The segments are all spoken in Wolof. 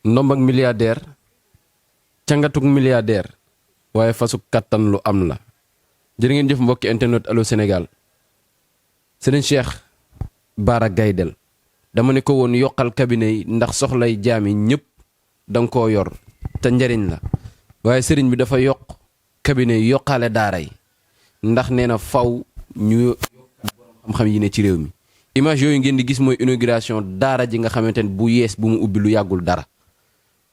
ndombak milliardaire cangatuk milliardaire waaye fasu kattan lu am la. jërë ngeen jëf mbokki internet Allô Sénégal. Serigne Cheikh Bara Gaydel dama ne ko woon yokkal cabinet yi ndax soxlay jaam yi ñëpp danga koo yor te njariñ la waaye sëriñ bi dafa yokk cabinet yi yokkaale daara yi ndax nee na faw ñu xam-xam yi ne ci réew mi. image yooyu ngeen di gis mooy inauguration daara ji nga xamante ne bu yees bu mu ubbi lu yàggul dara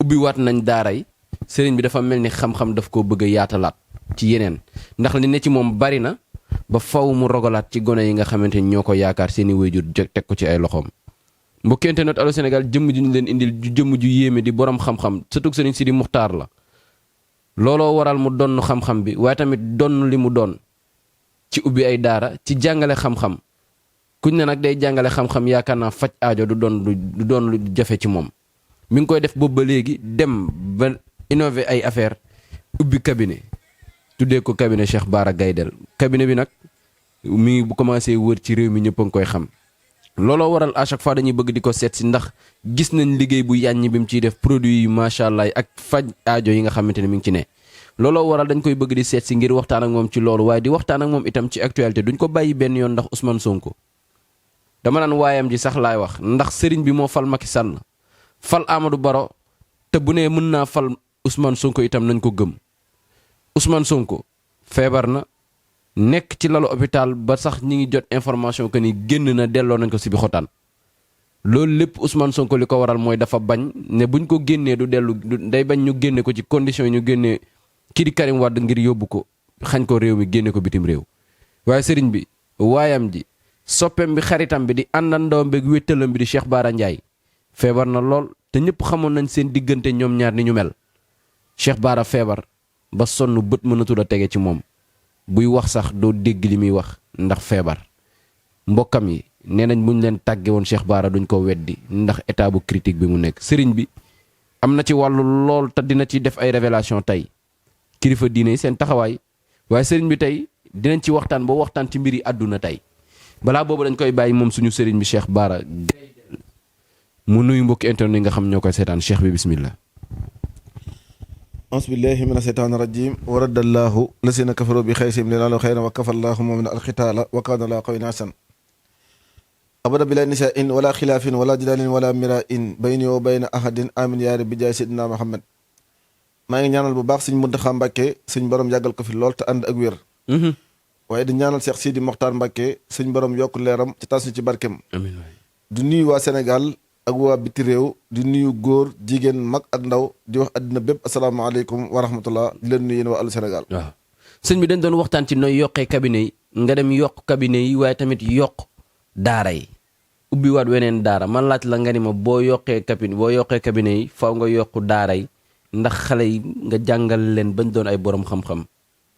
ubbi waat nañ daara yi sëriñ bi dafa mel ni xam-xam daf koo bëgg a yaatalaat ci yeneen ndax li ne ci moom bari na ba faw mu rogalaat ci gone yi nga xamante ni ñoo ko yaakaar seeni waajur teg ko ci ay loxoom. mbokki internet Allô Sénégal jëmm ju ñu leen indil jëmm ju yéeme di borom xam-xam surtout sëriñ Sidi Muxtaar la looloo waral mu donn xam-xam bi waaye tamit donn li mu doon ci ubbi ay daara ci jàngale xam-xam kuñ ne nag day jàngale xam-xam yaakaar naa faj aajo du doon lu jafe ci moom. mi ngi koy def boobu ba léegi dem ba innover ay affaire ubbi cabinet tuddee ko cabinet Cheikh Bara Gaydel cabinet bi nag mi ngi bu commencé wër ci réew mi ñëpp a ngi koy xam. looloo waral à chaque fois dañuy bëgg di ko seet si ndax gis nañ liggéey bu yàññi bi mu ciy def produit yi macha allah ak faj aajo yi nga xamante ne mi ngi ci ne. looloo waral dañ koy bëgg di seet si ngir waxtaan ak moom ci loolu waaye di waxtaan ak moom itam ci actualité duñ ko bàyyi benn yoon ndax Ousmane Sonko. dama naan waayam ji sax laay wax ndax sëriñ bi moo fal Macky Sall fal Amadou Baro te bu nee mën naa fal Ousmane Sonko itam nañ ko gëm Ousmane Sonko feebar na. nekk ci lalu hôpital ba sax ñi ngi jot information que ni génn na delloo nañ ko si bi xotaan loolu lépp Ousmane Sonko li ko waral mooy dafa bañ ne buñ ko génnee du dellu day bañ ñu génne ko ci condition yi ñu génnee kii di Karim Wade ngir yóbbu ko xañ ko réew mi génne ko bitim réew. waaye sëriñ bi waayam ji soppeem bi xaritam bi di àndandoom beeg wéttalam bi di Cheikh Bara Ndiaye feebar na lool te ñëpp xamoon nañ seen diggante ñoom ñaar ni ñu mel Cheikh Bara feebar ba sonn bët mënatul a tege ci moom. buy wax sax doo dégg li muy wax ndax feebar mbokkam yi nee nañ buñ leen tàgge woon Cheikh Bara duñ ko weddi ndax état bu critique bi mu nekk sëriñ bi am na ci wàllu lool te dina ci def ay révélation tey kilifa diine yi seen taxawaay waaye sëriñ bi tey dinañ ci waxtaan ba waxtaan ci mbiri àdduna tey balaa boobu dañ koy bàyyi moom suñu sëriñ bi Cheikh Bara mu nuyu mbokki internet yi nga xam ñoo koy seetaan Cheikh bi bismillah. أعوذ بالله من الشيطان الرجيم ورد الله الذين كفروا بخيرهم لنالوا خيرا وكفى الله من القتال وكان الله قويا حسنا أبدا بلا نساء ولا خلاف ولا جدال ولا مراء بيني وبين أحد آمين يا رب بجاه سيدنا محمد maa ngi ñaanal bu baax sëñ Muntaxa Mbàkke sëñ borom yàggal ko fi lool te ànd ak wér waaye di ñaanal Cheikh Sidi Mokhtar Mbàkke sëñ borom yokk leeram ci tas ci barkem amiin du nuyu waa Sénégal ak waa biti réew di nuyu góor jigéen mag ak ndaw di wax àddina bépp asalaamaaleykum wa rahmatullah di leen nuyu yéen waa Allô Sénégal. waaw sëñ bi dañ doon waxtaan ci nooy yokkee cabinet yi nga dem yokk cabinet yi waaye tamit yokk daara yi ubbiwaat weneen daara man laaj la nga ni ma boo yokkee cabinet yi faw nga yokk daara yi ndax xale yi nga jàngal leen bañ doon ay borom xam-xam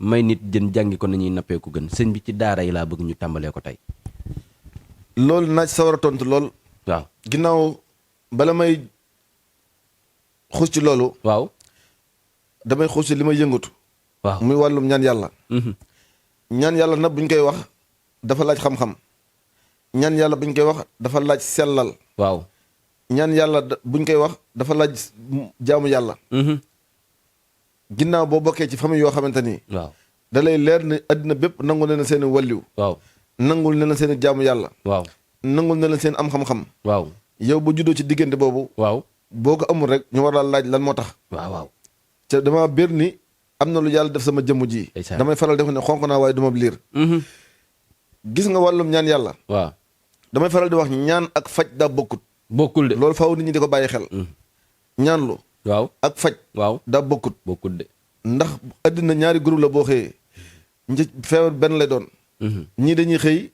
may nit jën jàngi ko nañuy nappee ko gën sëñ bi ci daara yi laa bëgg ñu tàmbalee ko tey. loolu naaj sa war a tontu lool. waaw ginnaaw bala may xuus ci loolu. waaw damay xuus ci li may yëngatu. waaw muy wàllum ñaan yàlla. ñaan yàlla nag buñ koy wax dafa laaj xam-xam. ñaan yàlla buñ koy wax dafa laaj sellal. waaw ñaan yàlla buñ koy wax dafa laaj jaamu yàlla. ginnaaw boo bokkee ci famille yoo xamante ni. waaw da lay leer ne àddina bépp nangu ne na seen i walliw. waaw nangul ne na seen i jaamu yàlla. waaw nangul ne na seen am xam-xam. waaw yow bu juddoo ci diggante boobu. waaw boo ko amul rek ñu war laa laaj lan moo tax. waaw waaw te dama biir ni am na lu yàlla def sama jëmm ji. damay faral di wax ne xonq naa waaye du ma liir. gis nga wàllum ñaan yàlla. waaw damay faral di wax ñaan ak faj daa bokkut. bokkul de loolu faaw nit ñi di ko bàyyi xel. ñaan lu. waaw ak faj. waaw daa bokkut. bokkul de. ndax àddina ñaari groupe la boo xëyee. feebar benn lay doon. ñii dañuy xëy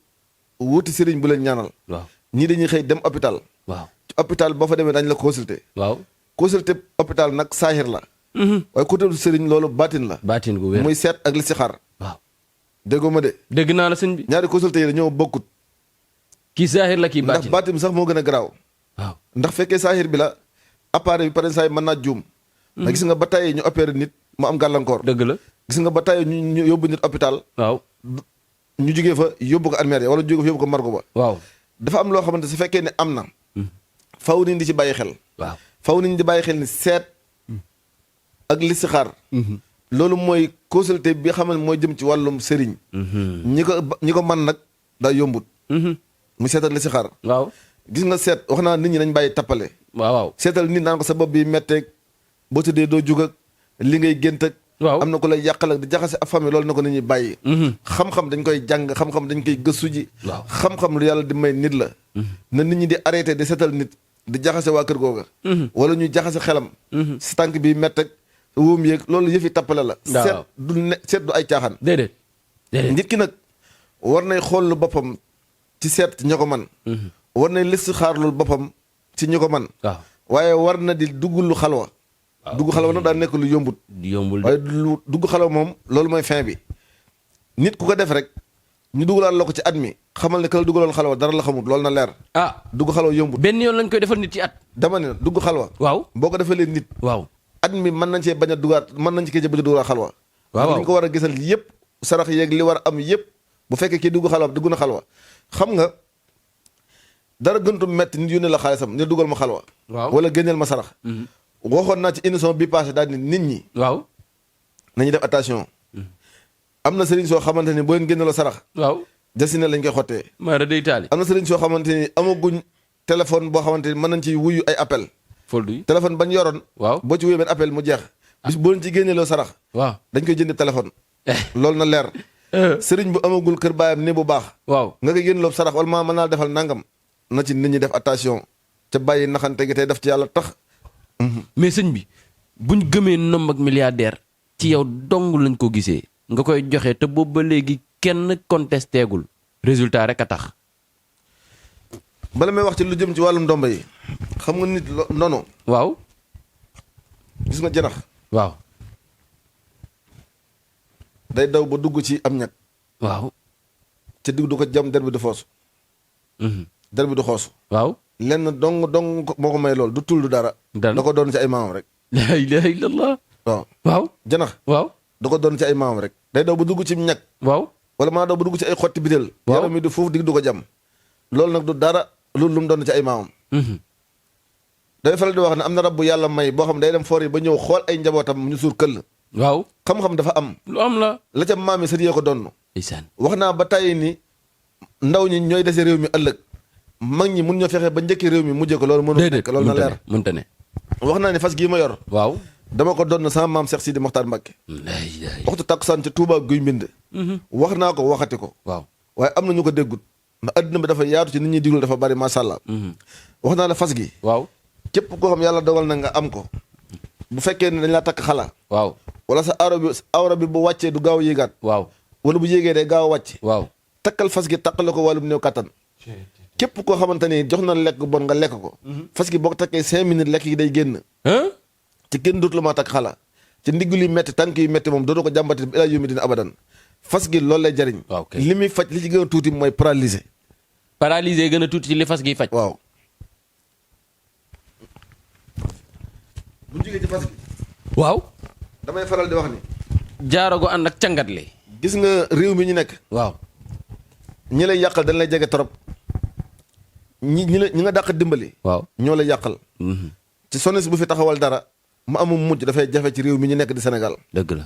wuti sëriñ bu leen ñaanal. waaw ñii dañuy xëy dem hôpital. waaw ci hôpital boo fa demee dañ la consulter. waaw consulter hôpital nag saahir la. waaye ku tëb sëriñ loolu baatin la. baatin gu wér muy seet ak listixaar. waaw déggoo ma de. dégg naa la sëñ bi. ñaari consulter yi dañoo bokkut. kii saahir la kii baatin ndax baatin bi sax moo gën a garaaw. waaw ndax fekkee saahir bi la appareil bi par exemple mën naa juum. ndax gis nga ba tey ñu opéré nit mu am gàllankoor. dëgg la gis nga ba tey ñu yóbbu nit hôpital. waaw ñu jugee fa yóbbu ko armée wala jóge fa yóbbu ko margo ba. waaw dafa am loo xamante su fekkee ne am na. faw ni di ci bàyyi xel. waaw faw nit ñi di bàyyi xel ni seet ak listixaar loolu mooy causalité bi xam ne mooy jëm ci wàllum sëriñ ñi ko man nag daa yombut mu seetal listixaar waaw gis nga seet wax naa nit ñi nañ bàyyi tappale waaw seetal nit naan ko sa bopp bi metteeg boo tëddee doo jug ak li ngay gént ak waaw am na ko lay yàqal ak di jaxase ak famille loolu na ko nit ñi bàyyi xam-xam dañ koy jàng xam-xam dañ koy gëstu ji waaw xam-xam lu yàlla di may nit la na nit ñi di arrêté di seetal nit di jaxase waa kër googa wala ñuy jaxase xelam si tànk bi mett ak wóom yéeg loolu yëfi tappale la seet du ay caaxaan déedéet nit ki nag war nay xool lu boppam ci seet ci ña ko man war nay listixaar lu boppam ci ñi ko man waaw waaye war na di dugg lu xalwa dugg xalwa nag daa nekk lu yombul waaye lu dugg xalwa moom loolu mooy fin bi nit ku ko def rek ñu dugalaat la ko ci at mi xamal ne que la dugaloon xalwa dara la xamut loolu na leer dugg xalwa yombut benn yoon lañ koy defal nit ci at dama ne dugg xalwa waaw boo ko defee leen nit waaw at mi mën nañ cee bañ a dugaat mën nañ ci kee bañ a dugalaat xalwa waaw li ñu ko war a gisal yëpp sarax yeeg li war a am yëpp bu fekkee kii dugg xalwa dugg na xalwa xam nga dara gëntu metti nit yónnee la xaalisam ne dugal ma xalwa wala génneel ma sarax waxoon naa ci émission bi passé daal ni nit ñi waaw nañu def attention am na sëriñ soo xamante ni boo leen génneloo sarax waaw desine lañ koy xottee maara day taali am na sëriñ soo xamante ni amaguñ téléphone boo xamante ni mën nañ ci wuyu ay appel foldu yi téléphone bañ yoroon waaw boo ci wuyu benn appel mu jeex bis boo leen ci génneloo sarax waaw dañ koy jënd téléphone loolu na leer sëriñ bu amagul kër baayam ne bu baax waaw nga koy génneloo sarax wala maa mën naa defal nangam na ci nit ñi def attention ca bàyyi naxante gi tey def ci yàlla tax mais sëñ bi buñ gëmee nomb ak milliardaire ci yow dong lañ ko gisee nga koy joxe te boobu ba léegi kenn contestéegul résultat rek a tax bala may wax ci lu jëm ci wàllum ndomba yi xam nga nit nono waaw gis nga janax waaw day daw ba dugg ci am ñag waaw ca digg du ko jam der bi du foosu der bi du xoosu waaw lenn dong moo ko may lool du tul du dara da ko doon ci ay maamam rek la ilaha illallah waaw janax waaw da ko doon ci ay maamam rek day daw ba dugg ci ñag waaw wala maa daw ba dugg ci ay xotti bidéel yaram mi du foofu digg du ko jam loolu nag du dara loolu lu mu doon ci ay maamam day faral di wax ne am na rab bu yàlla may boo xam day dem foor yi ba ñëw xool ay njabootam ñu suur këll waaw xam-xam dafa am lu am la ca maam yi sët yee ko donn ndeysaan wax naa ba tàyyi ni ndaw ñi ñooy dese réew mi ëllëg mag ñi mun ñoo fexe ba njëkki réew mi mujjee ko loolu mënu nekk loolu na leer mënta ne wax naa ne fas gii ma yor waaw dama ko doon sama maam Cheikh Sidi Mokhtar Mbacké waxtu takkusaan ca Touba guy mbind wax naa ko waxati ko waaw waaye am na ñu ko déggut ndax adduna bi dafa yaatu ci nit ñi diglu dafa bari macha allah wax naa la fas gi waaw képp koo xam yàlla dogal na nga am ko bu fekkee ne dañ laa takk xala waaw wala sa awra bi bu wàccee du gaaw yéegaat waaw wala bu yéegee day gaaw a wàcc waaw takkal fas gi takkal ko wàllum néew kattan képp koo xamante ni jox na lekk bon nga lekk ko fas gi boo ko takkee 5 minutes lekk gi day génn ci kenn dootu la maa takk xala ci ndigg li metti tànk yu metti moom dootoo ko jàmbati bi ilaa yawmi dina abadan fas gi loolu lay jariñ li muy faj li ci gën a tuuti mooy paralysé gën a tuuti ci li fas gi faj waaw bu ñu jógee ci fas gi waaw damay faral di wax ni jaaro gu ànd ak cangat li gis nga réew mi ñu nekk waaw ñi lay yàqal dañ lay jege trop ñi nga dàq dimbali waaw ñoo lay yàqal ci sones bu fi taxawal dara mu amum mujj dafay jafe ci réew mi ñu nekk di Sénégal dëgg la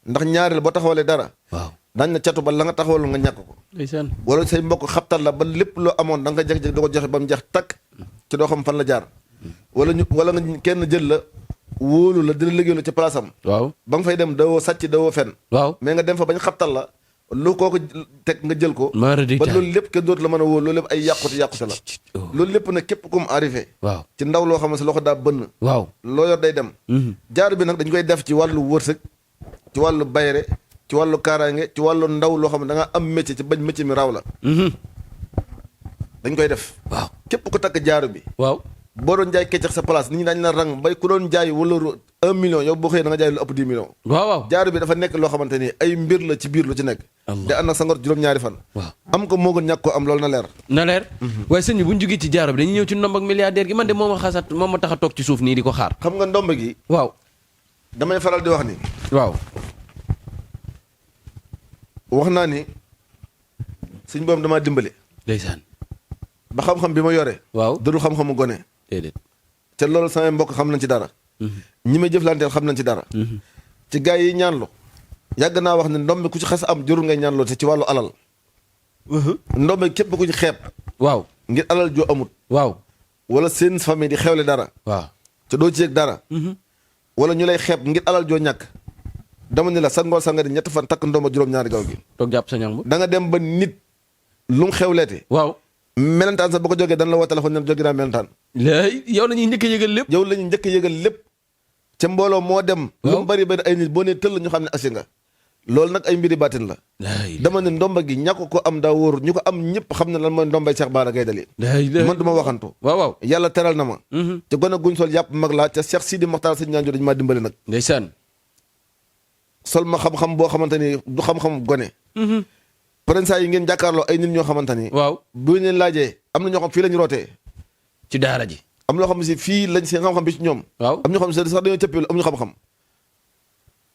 ndax ñaareel boo taxawalee dara waaw daañ na catu ba la nga taxawal nga ñàkk ko ndeysaan wala say mbokk xabtal la ba lépp loo amoon da nga jeg-jeg da ko joxe ba mu jeex takk ci doo xam fan la jaar wala nga kenn jël la wóolu la dina liggéey la ci place am waaw ba nga fay dem dawoo sàcc dawoo fen waaw mais nga dem fa bañ xabtal la lu kooku teg nga jël ko ba loolu lépp kenn dootu la mën a wóolu loolu lépp ay yàqute la loolu lépp nag képp ku mu arrivé waaw ci ndaw loo xam ne sa loxo daa bënn waaw loo yor day dem jaaru bi nag dañ koy def ci wàllu wërsëg ci wàllu bayre ci wàllu kaaraange ci wàllu ndaw loo xam ne da nga am métier ci bañ métier mi raw la dañ koy def waaw képp ku takk jaaru bi waaw boo doon jaay keccax sa place nit ñi daañu la rang bay ku doon jaay wala 1 million yow boo xëyee da nga jaay lu ëpp 10 millions waaw jaaru bi dafa nekk loo xamante ni ay mbir la ci biir lu ci nekk te ànd ak sa ngor juróom-ñaari fan waaw am ko moo gën ñàkk ko am loolu na leer waaye sëñ bi bu ñu jógee ci jaaro bi dañuy ñëw ci ndomb ak milliardaire gi man de moom ma tax a toog ci suuf nii di ko xaar xam nga ndomb gi waaw damay faral di wax ni waaw wax naa ni suñ boobu damaa dimbale ndeysaan ba xam-xam bi ma yore waaw dëdul xam-xamu gone déedéet te loolu samay mbokk xam nañ ci dara. ñi may jëflanteel xam nañ ci dara. ci gars yi ñaanlu yàgg naa wax ne ndombe ku ci xas am jurul ngay ñaanloo te ci wàllu alal. ndombe képp ku ci xeeb. waaw ngir alal joo amut. waaw. wala seen famille di xewle dara. waaw te doo ci yëg dara. wala ñu lay xeeb ngir alal joo ñàkk. dama ne la sa ngoon sa nga di ñett fan takk ndomba juróom-ñaari gaw gi. toog jàpp sa ñam. da nga dem ba nit lu mu xewleete. waaw. melentaan sax ba ko jógee dan la woo téléphone ne jóge naa melentaan. léegi yow la ñuy njëkk a yëgal lépp. yow la ñuy njëkk a yëgal lépp. ca mbooloo moo dem. lu mu bari bari ay nit boo nee tëll ñu xam ne asi nga. loolu nag ay mbiri baatin la. dama ne ndomba gi ñàkk ko am daa wóor ñu ko am ñëpp xam ne lan mooy ndombay Cheikh Bara Gaye Dali. man du ma waxantu. waaw waaw. yàlla teral na ma. te gone guñ sol yàpp mag laa ca Cheikh Sidi Mokhtar sëñ ñaan jo dañu maa dimbali nag. ndeysaan. sol ma xam-xam boo xamante ni du xam-xam gone. prensa yi ngeen jàkkaarloo ay nit ñoo xamante ni. waaw bu leen laajee am na ñoo xam fii lañu rootee. ci daara ji. am loo xam ne si fii lañ seen xam-xam bi ci ñoom. waaw am ñoo xam ne sax dañoo cëppeelu am ñu xam-xam.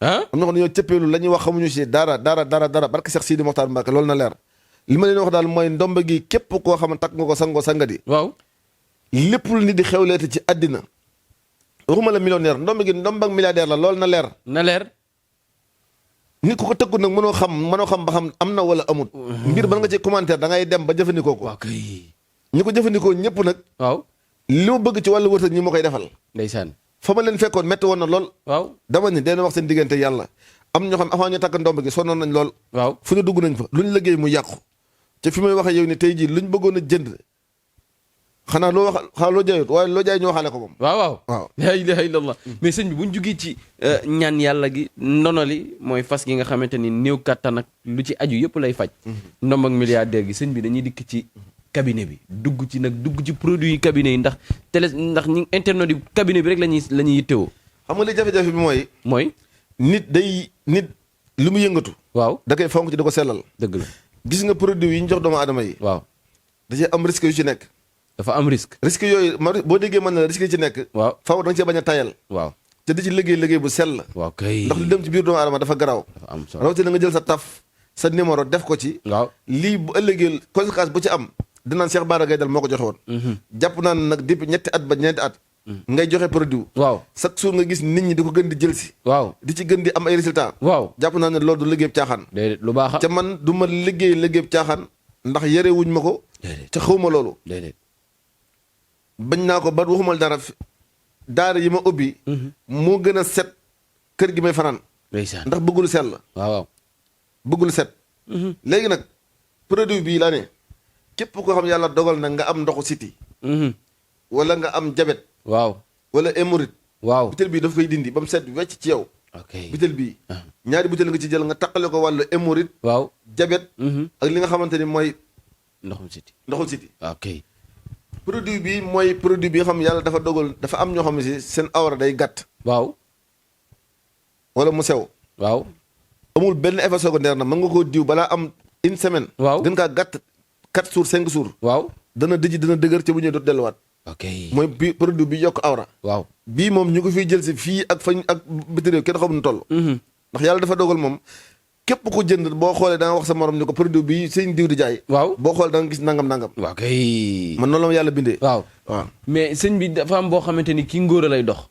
ah am ñoo xam ne dañoo cëppeelu la ñuy wax xamuñu si dara barke Cheikh Sidi Mokhtar Mbacke loolu na leer. li ma leen wax daal mooy ndomba gi képp koo xam ne takk nga ko sangoo sangadi. waaw. lépp lu nit di xewleete ci àddina. waxuma la millionnaire ndomba gi ndombak milliardaire la loolu na leer. na leer. nit ku ko tëggu nag mënoo xam ba xam am na wala amut. mbir ba nga ci commentaire da ngay dem ba jëfandikoo ko. waaw kay. ñi ko jëfandikoo ñëpp nag. waaw. li ma bëgg ci wàllu wërsëg ñi ma koy defal. ndeysaan. fa ma leen fekkoon métti woon na lool. waaw. dama ni deen wax seen diggante yàlla. am ñoo xam avant ñu takk ndomb gi sonnoon nañ lool. waaw fu ñu dugg nañ fa lu ñu liggéey mu yàqu. te fi may waxee yow ni tey jii luñ bëggoon a jënd. xanaa loo jaayut waaye loo jaay ñoo xaale ko moom. waaw. waaw la ilaha illallah. mais sëñ bi bu ñu jugee ci ñaan yàlla gi ndono li mooy fas gi nga xamante ni néew kattan ak lu ci aju yëpp lay faj. ndomb ak milliardaire gi sëñ bi dañuy dikk ci cabinet bi dugg ci produit yi cabinet yi ndax ñi internet yi cabinet bi rek la ñuy yittewoo. xam nga li jafe-jafe bi mooy. nit lu mu yëngatu. waaw da koy fonk ci di ko sellal. dëgg la. gis nga produit yi ñu jox doomu aadama yi. waaw da cee am risque yu ci nekk. dafa am risque. risque yooyu boo déggee mën na la risque yi ci nekk. waaw faaw da nga cee bañ a tayal. waaw te di ci liggéey bu sell. waaw kay ndax lu dem ci biir doomu aadama dafa garaaw. dafa am solo rawatina nga jël sa taf sa numéro def ko ci. waaw lii bu ëllëgee conséquence bu ci am. dinaan Cheikh Bara Gaye Dali moo ko joxe woon. jàpp naan nag depuis ñetti at ba ñeenti at. ngay joxe produit. waaw chaque jour nga gis nit ñi di ko gën di jël si. waaw di ci gën di am ay résultats. waaw jàpp naa ne loolu du liggéey caaxaan. déedéet lu baax ca man du ma liggéey caaxaan ndax yére wuñ ma ko. ca xawma loolu. déedéet bañ naa ko ba waxumal dara daara yi ma ubbi. moo gën a set kër gi may fanaan. ndeysaan ndax bëggul sell la. waaw bëggul set. léegi nag produit bii laa ne képp koo xam yàlla dogal na nga am ndoxu siti wala nga am jabet. waaw wala hémorroïde. waaw butéel bii daf koy dindi ba mu set wecc ci yow. ok butéel bii. ñaari butéel nga ci jël nga taqale ko wàllu hémorroïde. waaw jabet. ak li nga xamante ni mooy. ndoxum siti ndoxul siti. ok produit bi mooy produit bi nga xam yàlla dafa dogal dafa am ñoo xam ne si seen awra day gàtt. waaw wala mu sew. waaw amul benn effet secondaire na mën nga koo diw balaa am une semaine. waaw gën kaa gàtt 4 jours 5 jours. waaw dana dëgër ci bu ñëwee dootu delluwaat. ok mooy bi produit bi yokk awra. waaw bii moom ñu ko fiy jël si fii ak fañ ak biti réew kenn xamu nu toll. ndax yàlla dafa dogal moom képp ku jënd boo xoolee da nga wax sa morom ni ko produit bi sëñ diw di jaay. waaw boo xoolee da nga gis nangam. waaw kay man noonu la ma yàlla bindee. waaw waaw mais sëñ bi dafa am boo xamante ni kii ngóor a lay dox.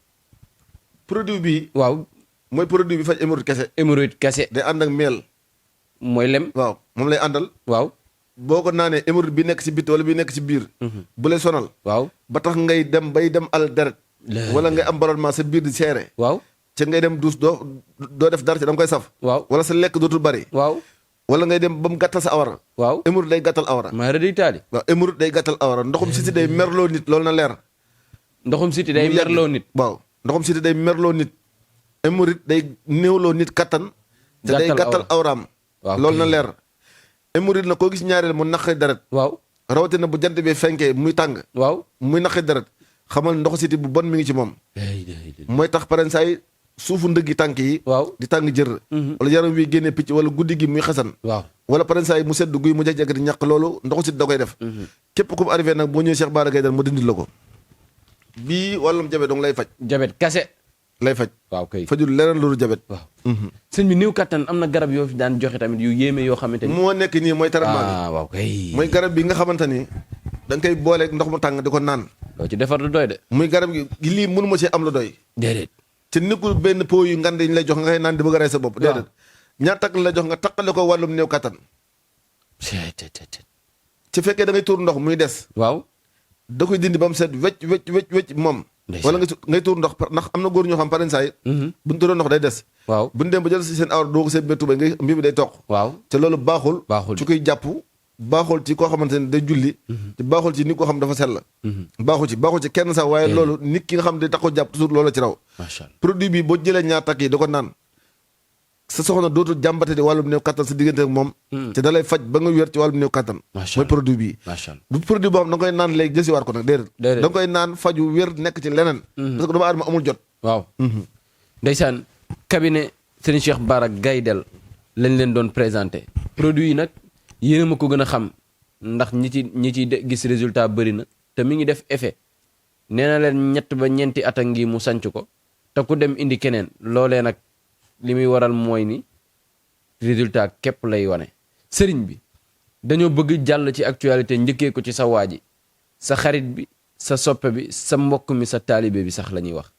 produit bi waaw mooy produit bi faj hémorroïde kese. hémorroïde kese. day ànd ak meel. mooy lem. waaw moom lay àndal. waaw boo ko naanee hémorroïde bi nekk ci bitti wala bi nekk ci biir. bu lay sonal. waaw ba tax ngay dem bay dem al deret. wala ngay am ballonnement sa biir di seere. waaw ca ngay dem duus doo def dara ci da nga koy saf. waaw wala sa lekk dootul bari. waaw wala ngay dem ba mu gàttal sa awara. waaw hémorroïde day gàttal awara. maa rëdd taali. waaw hémorroïde day gàttal awara ndoxum siti day merloo nit loolu na leer. ndoxum siti day merloo nit. waaw ndoxum siti day merloo nit. hémorroïde day néewloo nit kattan. te day gàttal awraam. loolu na leer. hémorroïde na koo gis ñaareel mu naqari deret. waaw rawatina bu jant bi fenkee muy tàng. waaw muy naqari deret xamal ndoxu siti bu bon mi ngi ci moom. mooy tax paren saay suufu ndëggi tànk yi. waaw di tàng jër. wala yaram wi génnee picc wala guddi gi muy xasan. waaw wala paren saay mu sedd guy mu jeg-jeg di ñàkk loolu ndoxu siti da koy def. képp ku mu arrivé nag boo ñëwee Cheikh Bara Gaye Dali mu dindil la ko. bii wàllum jabet dong lay faj. jabet kase. lay faj. waaw kay fajul leneen loolu jabet. waaw sëñ bi néew kattan am na garab yoo fi daan joxe tamit yu yéeme yoo xamante ni. moo nekk nii mooy traitement bi. waaw kay mooy garab bi nga xamante ni da nga koy booleeg ndox mu tàng di ko naan. loo ci defar du doy de. muy garab gi lii mënu ma ci am lu doy. déedéet. te nekkul benn pot yu ngand yi ñu lay jox nga xëy naan di bëgg a rey sa bopp. déedéet ñaar takk la jox nga takkale ko wàllum néew kattan. ci fekkee da ngay tuur ndox muy des. waaw. da koy dindi ba mu set wecc moom. wala ngay tuur ndox ndax am na góor ñoo xam paren saay bu ñu tuuree ndox day des. waaw bu ñu dem ba jël si seen awra doo ko seen béttu ba ngay mbir bi day toq. waaw te loolu baaxul. baaxul ci koy jàpp baaxul ci koo xamante ne day julli. te baaxul ci nit koo xam dafa sell. baaxul ci kenn sax waaye loolu nit ki nga xam day taxaw jàpp toujours loolu la ci raw. macha allah produit bi boo jëlee ñaar takk yi da ko naan sa soxna dootul jàmbate di wàllum néew kattan sa diggante ak moom. te da lay faj ba nga wér ci wàllum néew kattan. mooy produit bii. macha allah du produit boo xam da nga koy naan léegi jësiwaat ko nag déedéet. da nga koy naan faju wér nekk ci leneen. parce que doomu aadama amul jot. waaw. ndeysaan cabinet Serigne Cheikh Bara Gaydel lañ leen doon présenté produit yi nag yéen a ma ko gën a xam ndax ñi ci gis résultat bëri na te mi ngi def effet nee na leen 3 ba 4 at a ngi mu sanc ko te ku dem indi keneen loolee nag li muy waral mooy ni résultat képp lay wane. sëriñ bi dañoo bëgg jàll ci actualité njëkkee ko ci sa waa ji sa xarit bi sa soppe bi sa mbokk mi sa taalibe bi sax la ñuy wax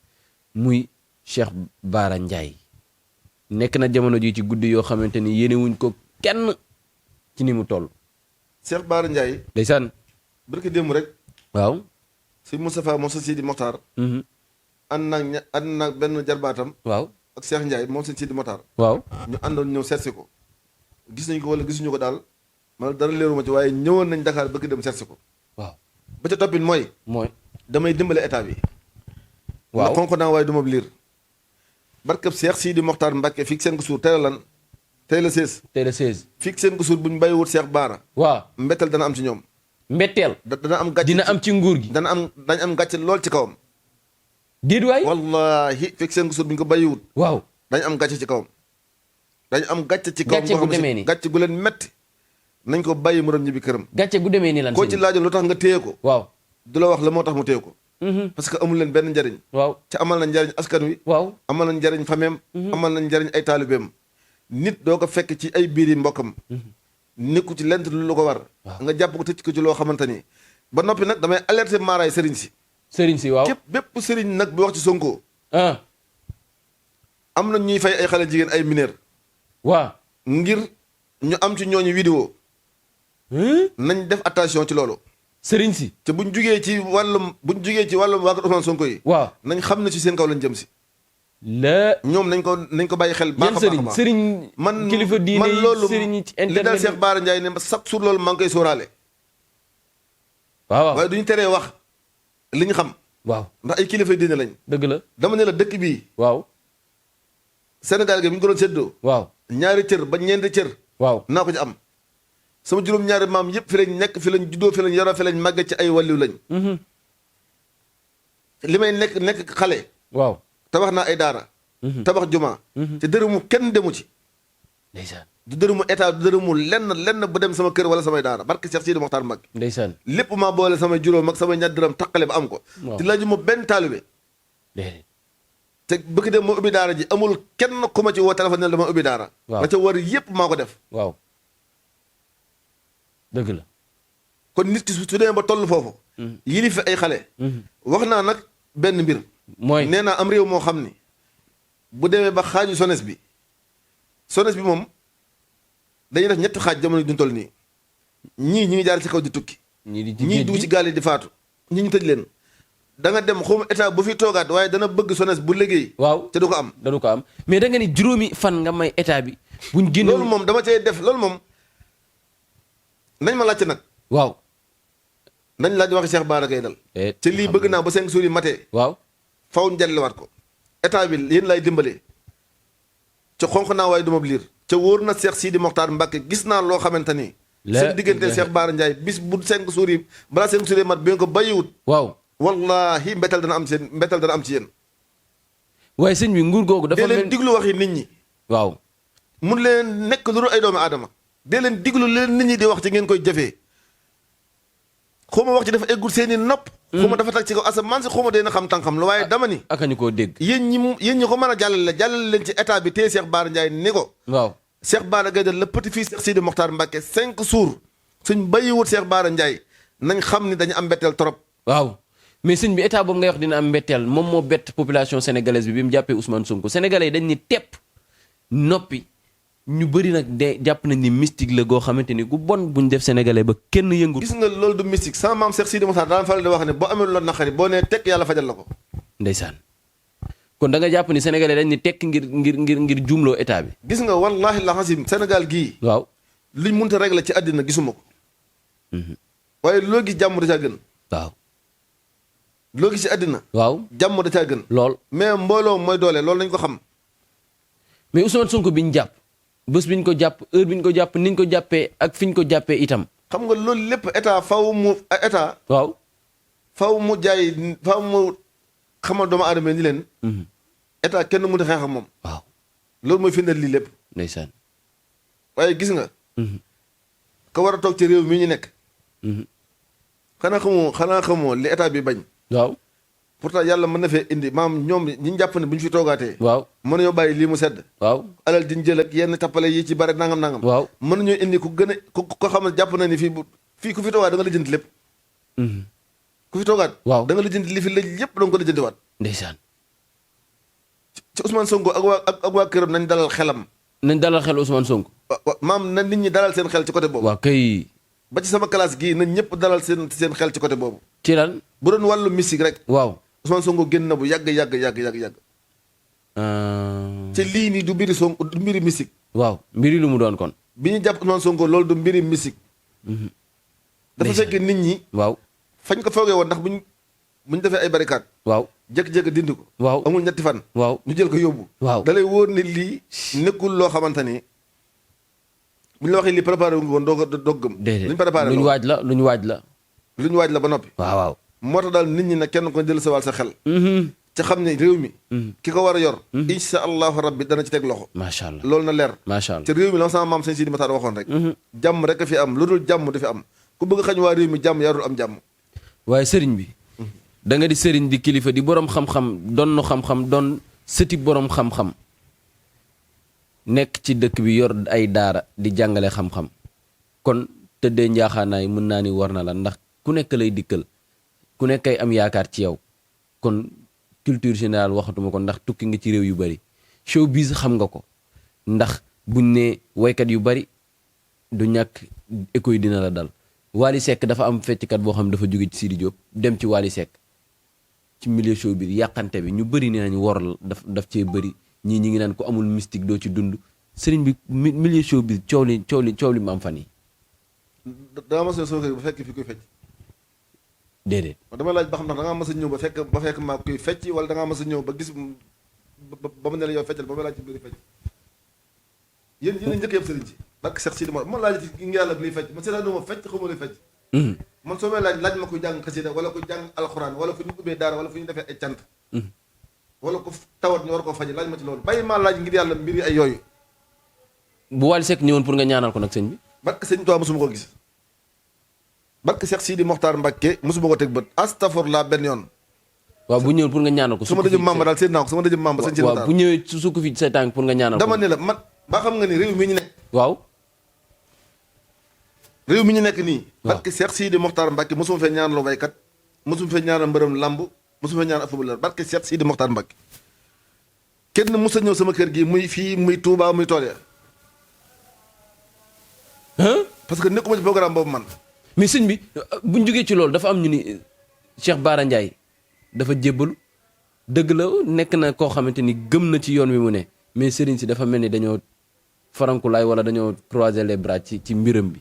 muy Cheikh Bara Ndiaye nekk na jamono ji ci guddi yoo xamante ni yéenewuñ ko kenn ci ni mu toll. Cheikh Bara Ndiaye. ndeysaan. barki démb rek. waaw. si Moustapha moom sa Sidi Mokhtar. ànd naag benn jarbaatam. waaw. ak Cheikh Ndiaye moom seen Sidi Mokhtar. waaw. ñu àndoon ñëw seetsi ko. gis nañ ko wala gisuñu ko daal man dara leeruma ci waaye ñëwoon nañ Dakar bëgg dem seetsi ko. waaw. ba ca toppin mooy. damay dimbale état bi. waaw na konko naa waaye du ma liir. barkab Cheikh Sidi Mokhtar Mbacke fii seen ko suur tey la lan tey la 16. tey la 16. fii seen ko suur bu ñu bàyyiwut Cheikh Bara. waaw mbetteel dana am ci ñoom. mbetteel. dana am gàcce dina am ci nguur gi. dañ am gàcce lool ci kawam. déet waay. wallahi fii seen ko suur bu ñu ko bàyyiwut. waaw dañ am gàcce ci kawam. dañ am gàcce ci kawam. gàcce gu demee nii gàcce gu leen metti nañ ko bàyyi mu dem ñibbi këram. gàcce gu demee nii lan. koo ci laajoon lu tax nga téye ko. waaw du la wax la moo tax mu téye ko. parce que amul leen benn njariñ. waaw ca amal na njariñ askan wi. waaw amal na njariñ fameem. amal na njariñ ay taalibeem. nit doo ko fekk ci ay biir yi mbokkam. nekku ci lent lu ko war. nga jàpp ko tëj ko ci loo xamante ni. ba noppi nag damay alerter maaraay sëriñ si. sëriñ si waaw képp bépp sëriñ nag bi wax ci Sonko. am na ñuy fay ay xale jigéen ay mineur. waaw ngir ñu am ci ñooñu vidéo. nañ def attention ci loolu. sëriñ si. te buñ jugee ci wàllum waa kër Ousmane Sonko yi. waaw nañ xam ne ci seen kaw lañ jëm si. ñoom nañ ko bàyyi xel. baax a baax sëriñ kilifa diine man loolu sëriñ ci internet li daal Cheikh Bara Ndiaye ne chaque jour loolu maa ngi koy sóoraale. waaw waaye duñu teree wax li ñu xam. waaw ndax ay kilifa diine lañ. dëgg la dama ne la dëkk bii. waaw Sénégal gi bu ñu ko doon séddoo. waaw 2 cër ba 4 cër. waaw naa ko ci am. sama juróom-ñaari maam yëpp fi lañ nekk fi lañ juddoo fi lañ yaroo fi lañ màgge ci ay wàlliw lañ. li may nekk xale. waaw tabax naa ay daara. tabax juma. te dërëmu kenn demu ci. ndeysaan du dërëmu état du dërëmu lenn bu dem sama kër wala samay daara barke Cheikh Sidi Mokhtar Mbacke. ndeysaan lépp maa boole samay juróom ak samay ñaar dërëm taqale ba am ko. te laaju ma benn taalibe. te bëgg dem ma ubbi daara ji amul kenn ku ma ci woo téléphone ne dama ubbi daara. waaw la ca war yépp maa ko def. waaw dëgg la. kon nit ki su demee ba toll foofu. yilif fi ay xale. wax naa nag benn mbir. mooy nee naa am réew moo xam ni bu demee ba xaaju sones bi moom dañuy def 2 xaaj jamono duñ toll nii. ñii ñi ngi jaar ci kaw di tukki. ñii dugg ci gaal yi di faatu. ñii ñu tëj leen. da nga dem xawma état bu fi toogaat waaye dana bëgg sones bu liggéey. waaw te du ko am. danu ko am mais da nga ni juróomi fan nga may état bi. buñ génne loolu moom dama cay def loolu moom nañ ma laajte nag. waaw. nañ laaj waxi Cheikh Bara Gaydel. te lii bëgg naa ba 5 jours yi matee. waaw faw njalliwaat ko. état bi yéen lay dimbalee. ca xonq naa waaye du ma liir. ca wóor na Cheikh Sidi Mokhtar Mbacke gis naa loo xamante ni. seen diggante Cheikh Bara Ndiaye bis bu 5 jours yi balaa 5 jours yi mat bi nga ko bàyyiwut. waaw wallahi mbetal dana am ci yéen. waaye sëñ bi nguur googu dafa dee leen diglu waxi nit ñi. waaw mun leen nekk lu dul ay doomu aadama. dee leen diglu leen nit ñi di wax ci ngeen koy jëfee. xuma wax ci dafa eggul seeni nopp. xuma dafa tag ci kaw asamaan si xuma dina xam tànkam lu waaye dama ni. ak ñu koo dégg. yéen ñi ko mën a jàllale leen ci état bi téye Cheikh Bara Ndiaye ni ko. waaw Cheikh Bara Gaydel le petit fils Cheikh Sidi Mokhtar Mbacke 5 jours suñ bàyyiwut Cheikh Bara Ndiaye nañ xam ni dañu am mbetteel trop. waaw mais sëñ bi état boobu ngay wax dina am mbetteel moom moo bett population sénégalaise bi mu jàppee Ousmane Sonko sénégalais yi dañ ni tepp noppi ñu bëri nag de jàpp nañ ni mystique la goo xamante ni gu bon buñ def sénégalais ba kenn yëngut. gis nga loolu du mystique sama maam Cheikh Sidi Moussa daan faral di wax ne boo amee loolu naqari boo nee tekk yàlla fajal la ko. ndeysaan kon da nga jàpp ni sénégalais dañ ni tekk ngir jumloo état bi. gis nga wallaahi la xasim Sénégal gii. waaw luñ mënta régler ci àddina gisuma ko. waaye loo gis jàmm da caa gën. waaw. loo gis ci àddina. waaw jàmm da caa gën. lool mais mbooloo mooy doole loolu nañ ko xam. mais Ousmane Sonko bi ñu jàpp bés bi ñu ko jàpp heure bi ñu ko jàpp ni ñu ko jàppee ak fi ñu ko jàppee itam. xam nga loolu lépp état faw mu état. waaw. faw mu jaay faw mu xamal doomu aadama ni leen. état kenn mënut a xeex ak moom. waaw loolu mooy firndeel lii lépp. ndeysaan. waaye gis nga. ka war a toog ci réew mi ñu nekk. xanaa xamoo li état bi bañ. waaw. pourtant yàlla mën na fee indi maam ñoom ñi ñu jàpp ne bu ñu fi toogaatee. waaw mën nañoo bàyyi lii mu sedd. waaw. alal diñ jël ak yenn tappale yi ci bare nangam nangam. waaw mën nañoo indi ku gën a ko xam ne jàpp na ni fii ku fi toogaat da nga la jënd lépp. ku fi toogaat. waaw da nga la jënd li fi la yëpp da nga ko la jëndiwaat. ndeysaan. ci Ousmane Sonko ak waa këram nañ dalal xelam. nañ dalal xel Ousmane Sonko. maam na nit ñi dalal seen xel ci côté boobu. waaw kay. ba ci sama classe gii nañ ñëpp dalal seen xel ci côté boobu. ci lan. bu doon wàllu mystique rek. waaw. Ousmane Sonko génn na bu yàgg. te lii nii du mbiri Sonko du mbiri mystique. waaw mbiri lu mu doon kon. bi ñu jàpp Ousmane Sonko loolu du mbiri mystique. dafa fekk nit ñi. waaw. fañ ko foogee woon ndax buñ defee ay barricade. waaw. jékki-jékki dindi ko. waaw amul ñetti fan. waaw ñu jël ko yóbbu. waaw da lay wóor ne lii nekkul loo xamante ni buñ la waxee lii préparé wu nga woon doo gëm. déedéet luñ préparé luñ waaj la luñ waaj la. luñ waaj la ba noppi. waaw waaw. moo tax daal nit ñi nag kenn ko jël sa wàll sa xel. ci xam ne réew mi. ki ko war a yor. incha allahu rabbi dana ci teg loxo. macha allah loolu na leer. macha allah te réew mi la sama maam sëñ Sidi Matar waxoon rek. jàmm rek a fi am lu dul jàmm du fi am ku bëgg xañ waa réew mi jàmm yarul am jàmm. waaye sëriñ bi. da nga di sëriñ di kilifa di borom xam-xam doon nu xam-xam doon sëti borom xam-xam. nekk ci dëkk bi yor ay daara di jàngale xam-xam. kon tëddee njaaxaanaay mën naa ni war na la ndax ku nekk lay dikkal ku nekk ay am yaakaar ci yow kon culture générale waxatuma ko ndax tukki nga ci réew yu bari showbiz xam nga ko ndax buñ ne waykat yu bari du ñàkk écho yi dina la dal Wally Seck dafa am fecckat boo xam dafa jóge ci Sidi Diop dem ci Wally Seck ci milieu showbiz yàqante bi ñu bari nee nañ wor daf cee bari ñii ñi ngi naan ko amul mystique doo ci dund sëriñ bi milieu showbiz coow li mu am fan yi da nga mas a soo ba fekk fi koy fecc. déedéet. dama laaj ba xam ndax da ngaa mas a ñëw ba fekk maa koy fecc wala da ngaa mas a ñëw ba gis ba mu ne la yow feccal ba ma laaj ci biir fecc. yéen a njëkk yëpp sëriñ ci. barke Cheikh Sidi ma laaj ci ngi yàlla bi liy fecc man seetaan ma fecc xaw ma luy fecc. man soo may laaj ma koy jàng xasida wala koy jàng alxuraan wala fu ñu ubbee daara wala fu ñu defee ay cant. wala ko tawat ñu war koo faji laaj ma ci loolu bàyyi maa laaj ngir yàlla mbir yi ay yooyu. bu Wally Seck ñëwoon pour nga ñaanal ko nag sëñ bi. barke sëñ Tuubaa mosuma ko gis. barke Cheikh Sidi Mokhtar Mbacké mosuma ko teg bët astafurlaa benn yoon. waaw bu ñëwoon pour nga ñaanal ko. su ma dëjëm mamba daal seet naa ko su ma dëjëm mamba sëñ Sidi Mokhtar. waaw bu ñëwee su sukk fi say tànk pour nga ñaanal ko. dama ne la man ba xam nga ni réew mi ñu nekk. waaw. réew mi ñu nekk nii. waaw barke Cheikh Sidi Mokhtar Mbacké mosuma fee ñaanal waykat mosuma fee ñaanal mbërëm lamb mosuma fee ñaanal footballeur barke Cheikh Sidi Mokhtar Mbacké kenn mos a ñëw sama kër gi muy fii muy Touba muy tool ya parce que nekkuma ci programme boobu man. mais sëñ bi buñ jógee ci loolu dafa am ñu ni Cheikh Bara Ndiaye dafa jébbalu dëgg la nekk na koo xamante ni gëm na ci yoon wi mu ne mais sëriñ si dafa mel ni dañoo farankulaay wala dañoo croiser les bras ci mbiram bi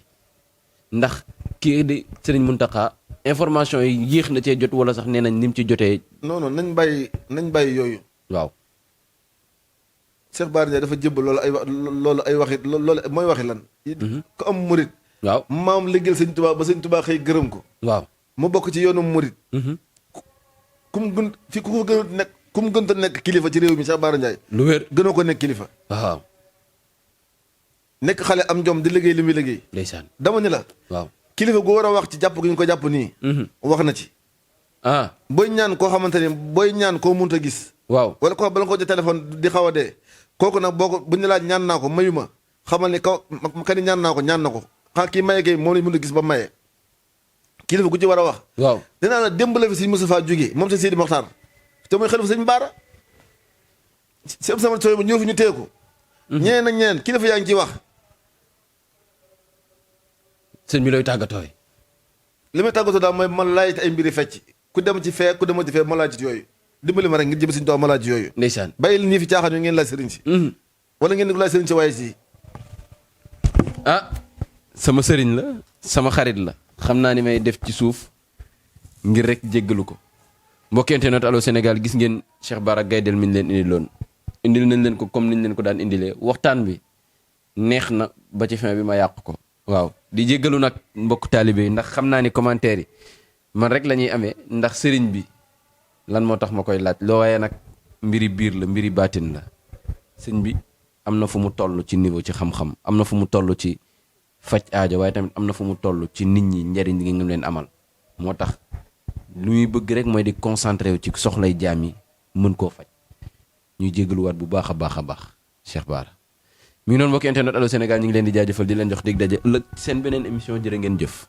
ndax kii di sëriñ Mountakha information yi yéex na cee jot wala sax nee nañ ni mu ci jotee. non non nañ bàyyi yooyu. waaw. Cheikh Bara Ndiaye dafa jébbal loolu ay waxi loolu mooy waxi lan. ko am murit. waaw maam liggéeyal sëñ Tuubaa ba sëñ Tuubaa xëy gërëm ko. waaw mu bokk ci yoonu murit. ku mu gën fi ku ko gën a nekk ku mu gën a nekk kilifa ci réew mi Cheikh Bara Ndiaye. lu wér gënoo ko nekk kilifa. waaw. nekk xale am jom di liggéey li muy liggéey. ndeysaan dama ni la. waaw kilifa gu war a wax ci jàpp gi ñu ko jàpp nii. wax na ci. ah booy ñaan koo xamante ni booy ñaan koo munta gis. waaw wala ko bala nga ko jël téléphone di xaw a dee. kooku nag boo ko bu ñu laaj ñaan naa ko mayu ma xamal ni kaw ka ni ñaan naa ko ñaan na ko xanaa kii maye kay moom lañ mën a gis ba maye. kilifa gu ci war a wax. waaw dinaa la démb la fi sëñ Moustapha jógee moom sëñ Sidi Mokhtar te mooy xalifa sëñ Baara. si am sama sooy ba ñëw fi ñu téye ko. ñeneen ak ñeneen kilifa yaa ngi ciy wax. sëñ bi looy tàggatoo yi. li may tàggatoo daal mooy man laaj ay mbiri fecc ku dem ci fee ku demoo ci fee ma laaj ci yooyu dimbali ma rek ngir jëm suñu toog ma laaj ci yooyu. ndeysaan bàyyi li ñuy fi caaxaan yu ngeen laaj sëriñ si. wala ngeen di ko laaj sëriñ si waaye si. ah sama sëriñ la sama xarit la xam naa ni may def ci suuf ngir rek jéggalu ko mbokki internet Allô Sénégal gis ngeen Cheikh Bara Gaydel mi ñu leen indil nañ leen ko comme niñ leen ko daan indilee waxtaan bi neex na ba ci fin bi ma yàq ko waaw di jéggalu nag mbokk taalibe yi ndax xam naa ni commentaire yi man rek la ñuy amee ndax sëriñ bi lan moo tax ma koy laaj loo waaye nag mbiri biir la mbiri baatin la sëñ bi am na fu mu toll ci niveau ci xam-xam am na fu mu toll ci faj aajo waaye tamit am na fu mu toll ci nit ñi njariñ gi nga leen amal moo tax lu muy bëgg rek mooy di concentré wu ci soxlay jaam yi mën koo faj ñuy jégaluwaat bu baax a baax a baax Cheikh Bara mi ngi noonu mbokki internet Allô Sénégal ñu ngi leen di jaajëfal di leen jox dig daje ëllëg seen beneen émission jërë ngeen jëf